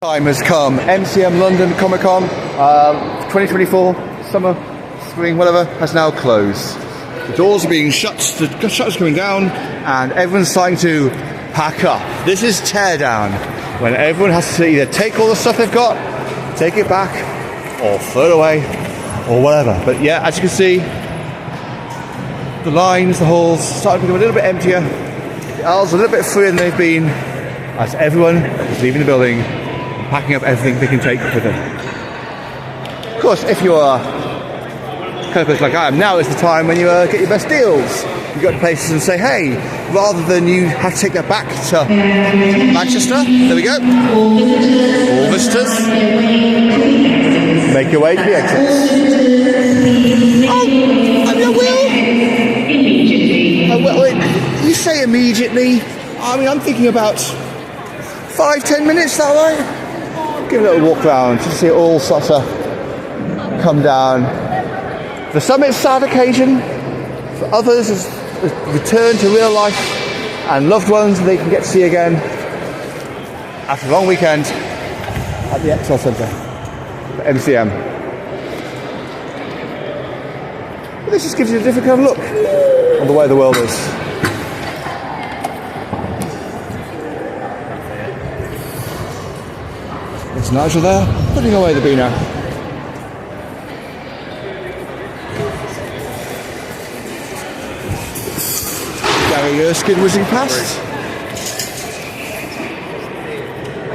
Time has come. MCM London Comic Con 2024 summer, spring, whatever, has now closed. The doors are being shut, the shutters are coming down, and everyone's starting to pack up. This is tear down, when everyone has to either take all the stuff they've got, take it back, or throw it away, or whatever. But yeah, as you can see, the lines, the halls starting to become a little bit emptier. The aisles are a little bit freer than they've been, as everyone is leaving the building, packing up everything they can take with them. Of course, if you are kind of person like I am, now is the time when you get your best deals. You go to places and say, hey, rather than you have to take that back to Manchester, there we go. All visitors, make your way to the exits. Oh, I will. You say immediately. I mean, I'm thinking about 5-10 minutes, is that right? Give a little walk around to see it all sort of come down. For some it's a sad occasion, for others it's a return to real life and loved ones they can get to see again after a long weekend at the Excel Centre, the MCM. But this just gives you a different kind of look on the way the world is. It's Nigel there, putting away the beano. Gary Erskine whizzing past.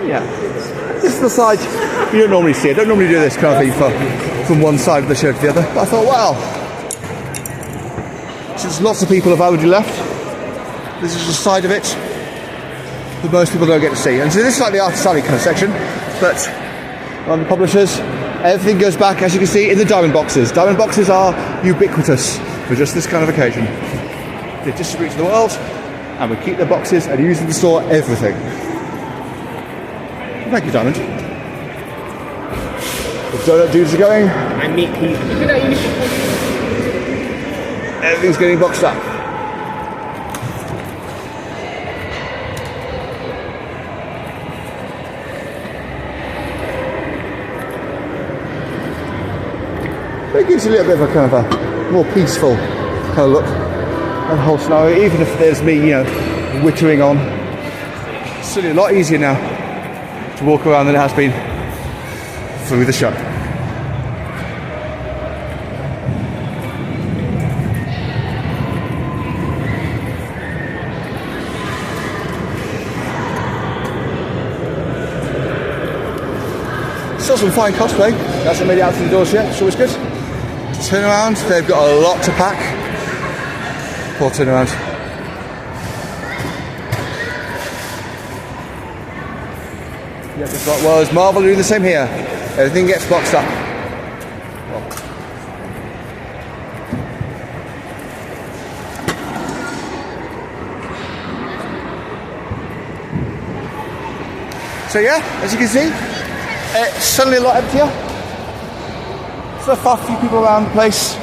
Yeah, this is the side you don't normally see. I don't normally do this kind of thing from one side of the show to the other. But I thought, wow, since lots of people have already left, this is the side of it that most people don't get to see. And so this is like the Artist Alley kind of section. But on the publishers, everything goes back, as you can see, in the diamond boxes. Diamond boxes are ubiquitous for just this kind of occasion. They distribute to the world, and we keep the boxes and use them to store everything. Thank you, Diamond. The donut dudes are going. And Nick, everything's getting boxed up. It gives you a little bit of a kind of a more peaceful kind of look at the whole scenario, even if there's me, wittering on. It's certainly a lot easier now to walk around than it has been through the show. Still some fine cosplay. Hasn't made it out to the doors yet, it's always good. Turn around, they've got a lot to pack. Poor turnaround. Yeah, just like, well, as Marvel doing the same here. Everything gets boxed up. So yeah, as you can see, it's suddenly a lot emptier. So far few people around the place,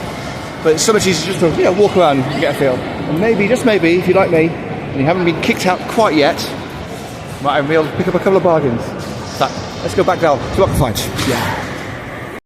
but it's so much easier just to walk around and get a feel. And maybe, just maybe, if you're like me and you haven't been kicked out quite yet, you might be able to pick up a couple of bargains. So let's go back down, see what I can find. Yeah.